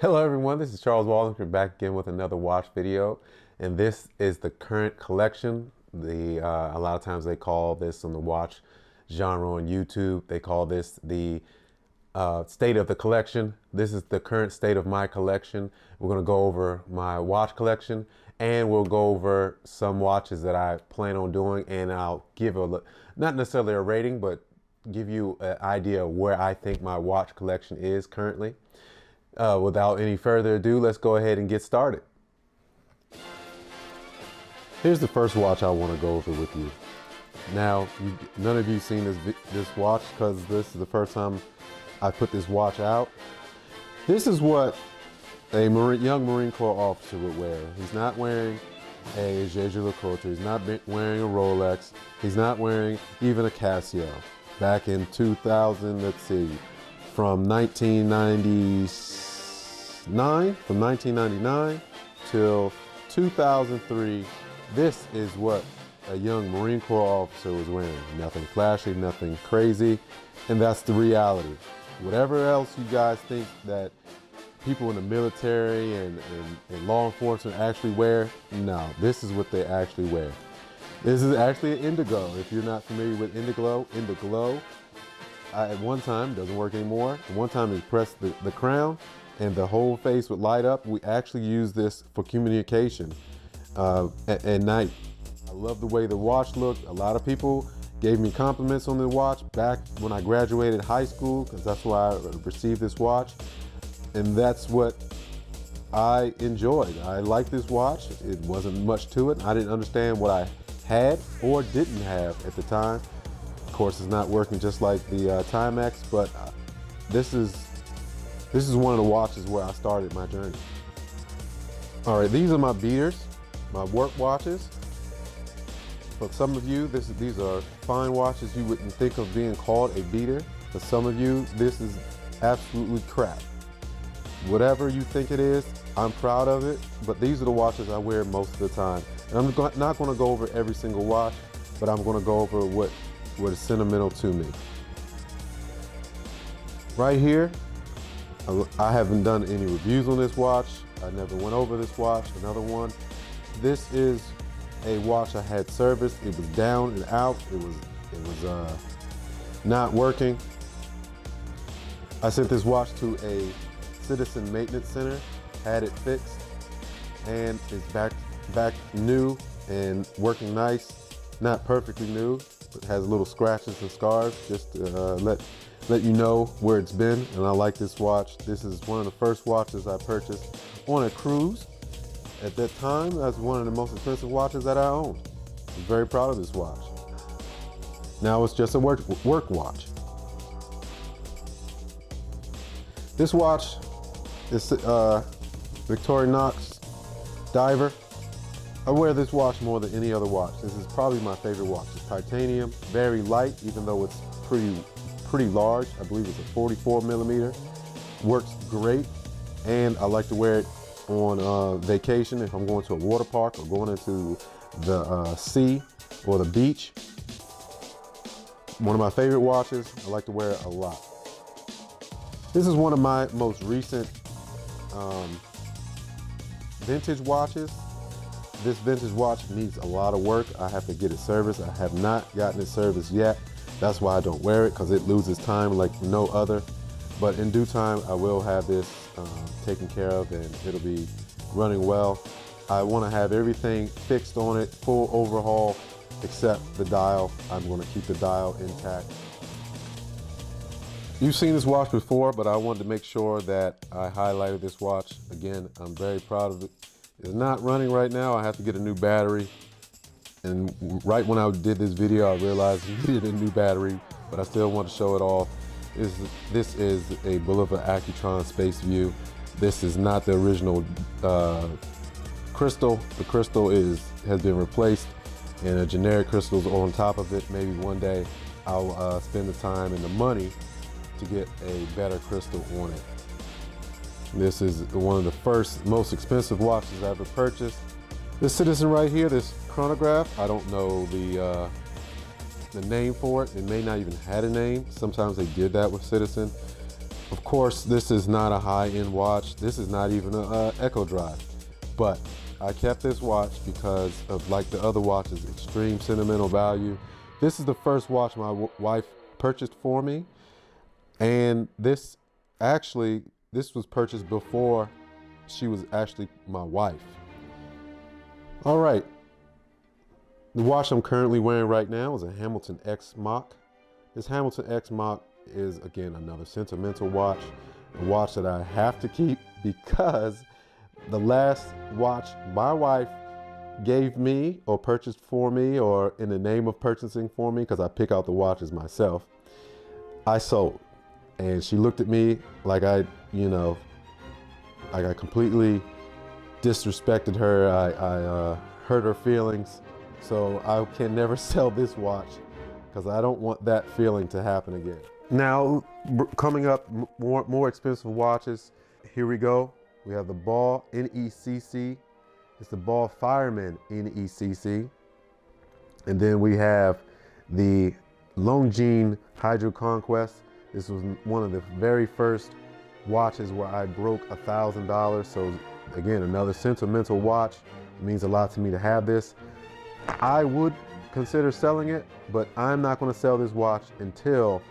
Hello everyone, this is Charles Walhingford back again with another watch video, and this is the current collection. A lot of times they call this on the watch genre on YouTube, they call this the state of the collection. This is the current state of my collection. We're going to go over my watch collection, and we'll go over some watches that I plan on doing, and I'll give not necessarily a rating, but give you an idea of where I think my watch collection is currently. Without any further ado, let's go ahead and get started. Here's the first watch I want to go over with you. Now, none of you seen this watch because this is the first time I put this watch out. This is what a young Marine Corps officer would wear. He's not wearing a Jaeger-LeCoultre. He's not wearing a Rolex. He's not wearing even a Casio. Back in 2000, let's see, from 1999 till 2003, this is what a young Marine Corps officer was wearing. Nothing flashy, nothing crazy, and that's the reality. Whatever else you guys think that people in the military and law enforcement actually wear, no, this is what they actually wear. This is actually an Indigo. If you're not familiar with Indiglo, at one time, doesn't work anymore. At one time, you press the crown and the whole face would light up. We actually use this for communication at night. I love the way the watch looked. A lot of people gave me compliments on the watch back when I graduated high school, because that's why I received this watch. And that's what I enjoyed. I liked this watch. It wasn't much to it. I didn't understand what I had or didn't have at the time. Of course, it's not working just like the Timex, but this is one of the watches where I started my journey. All right, these are my beaters, my work watches. For some of you, these are fine watches. You wouldn't think of being called a beater. For some of you, this is absolutely crap. Whatever you think it is, I'm proud of it, but these are the watches I wear most of the time. And I'm not going to go over every single watch, but I'm going to go over what is sentimental to me. Right here, I haven't done any reviews on this watch. I never went over this watch. Another one. This is a watch I had serviced. It was down and out. It was not working. I sent this watch to a citizen maintenance center, had it fixed, and it's back new and working nice. Not perfectly new. It has little scratches and scars, just to let you know where it's been. And I like this watch. This is one of the first watches I purchased on a cruise. At that time, that's one of the most expensive watches that I owned. I'm very proud of this watch. Now it's just a work watch. This watch is Victorinox Diver. I wear this watch more than any other watch. This is probably my favorite watch. It's titanium, very light, even though it's pretty large. I believe it's a 44 millimeter. Works great, and I like to wear it on vacation if I'm going to a water park or going into the sea or the beach. One of my favorite watches. I like to wear it a lot. This is one of my most recent vintage watches. This vintage watch needs a lot of work. I have to get it serviced. I have not gotten it serviced yet. That's why I don't wear it, because it loses time like no other. But in due time, I will have this taken care of, and it'll be running well. I want to have everything fixed on it, full overhaul, except the dial. I'm going to keep the dial intact. You've seen this watch before, but I wanted to make sure that I highlighted this watch. Again, I'm very proud of it. It's not running right now. I have to get a new battery. And right when I did this video, I realized I needed a new battery, but I still want to show it off. This is a Bulova Accutron Space View. This is not the original crystal. The crystal has been replaced, and a generic crystal is on top of it. Maybe one day I'll spend the time and the money to get a better crystal on it. This is one of the first, most expensive watches I ever purchased. This citizen right here, this chronograph, I don't know the name for it. It may not even had a name. Sometimes they did that with Citizen. Of course, this is not a high-end watch. This is not even a Echo Drive, but I kept this watch because of, like the other watches, extreme sentimental value. This is the first watch my wife purchased for me, and this was purchased before she was actually my wife. All right, the watch I'm currently wearing right now is a Hamilton X-Mach. This Hamilton X-Mach is, again, another sentimental watch, a watch that I have to keep because the last watch my wife gave me or purchased for me, or in the name of purchasing for me, because I pick out the watches myself, I sold. And she looked at me like I completely disrespected her. I hurt her feelings. So I can never sell this watch because I don't want that feeling to happen again. Now, coming up, more expensive watches. Here we go. We have the Ball NECC. It's the Ball Fireman NECC. And then we have the Longines Hydro Conquest. This was one of the very first watches where I broke $1,000. So again, another sentimental watch. It means a lot to me to have this. I would consider selling it, but I'm not going to sell this watch until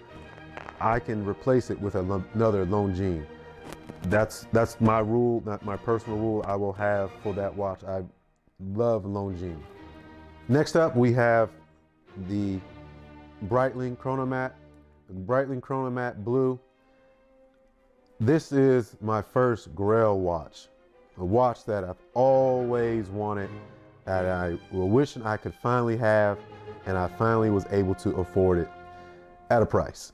I can replace it with another Longines. That's my rule, not my personal rule I will have for that watch. I love Longines. Next up, we have the Breitling Chronomat, the Breitling Chronomat Blue. This is my first Grail watch, a watch that I've always wanted, that I was wishing I could finally have, and I finally was able to afford it at a price.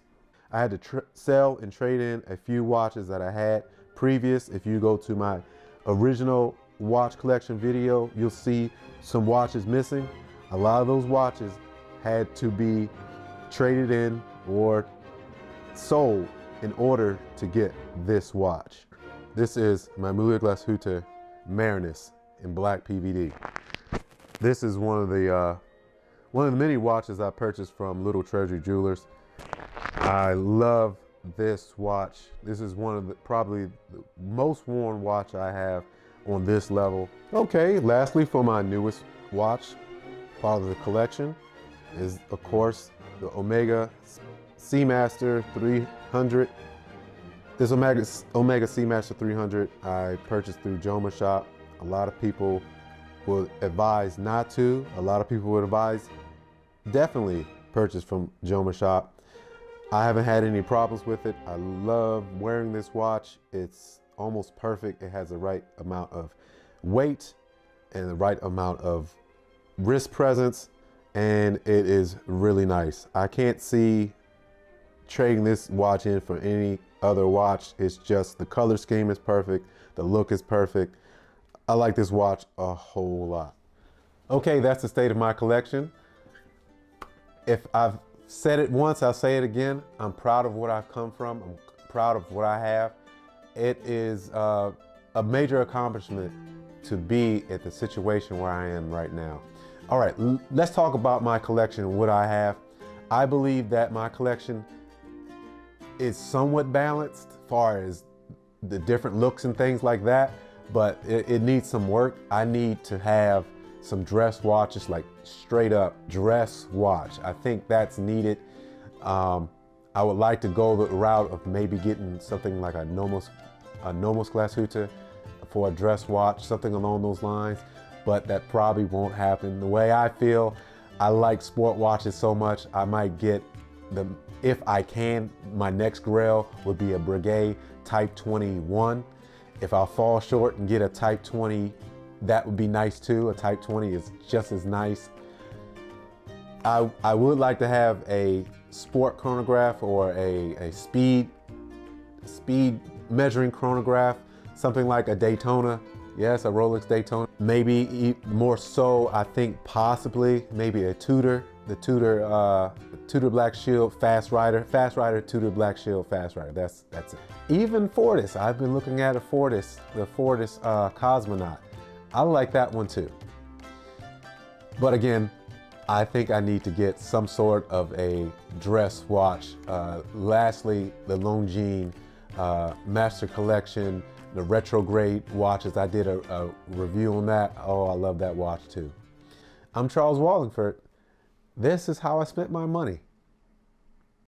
I had to sell and trade in a few watches that I had previous. If you go to my original watch collection video, you'll see some watches missing. A lot of those watches had to be traded in or sold in order to get this watch. This is my Muhle Glashutte Marinus in black PVD. This is one of the many watches I purchased from Little Treasury Jewelers. I love this watch. This is one of probably the most worn watch I have on this level. Okay, lastly, for my newest watch, part of the collection, is of course the Omega Seamaster 300. This Omega Seamaster 300 I purchased through Joma Shop. A lot of people would advise not to. A lot of people would advise definitely purchase from Joma Shop. I haven't had any problems with it. I love wearing this watch. It's almost perfect. It has the right amount of weight and the right amount of wrist presence, and it is really nice. I can't see trading this watch in for any other watch. It's just the color scheme is perfect. The look is perfect. I like this watch a whole lot. Okay, that's the state of my collection. If I've said it once, I'll say it again. I'm proud of what I've come from. I'm proud of what I have. It is a major accomplishment to be at the situation where I am right now. All right, let's talk about my collection and what I have. I believe that my collection is somewhat balanced as far as the different looks and things like that, but it needs some work. I need to have some dress watches, like straight up dress watch. I think that's needed. I would like to go the route of maybe getting something like a Nomos Glashutte for a dress watch, something along those lines, but that probably won't happen. The way I feel, I like sport watches so much, I might get if I can, my next grail would be a Breguet Type 21. If I fall short and get a Type 20, that would be nice too. A Type 20 is just as nice. I would like to have a sport chronograph or a speed measuring chronograph, something like a Daytona. Yes, a Rolex Daytona. Maybe more so, I think possibly maybe a Tudor, the Tudor Black Shield Fast Rider Tudor Black Shield Fast Rider. That's it. Even Fortis. I've been looking at the Fortis Cosmonaut. I like that one too. But again, I think I need to get some sort of a dress watch. Lastly, the Longines Master Collection, the retrograde watches. I did a review on that. Oh, I love that watch too. I'm Charles Walhingford. This is how I spent my money.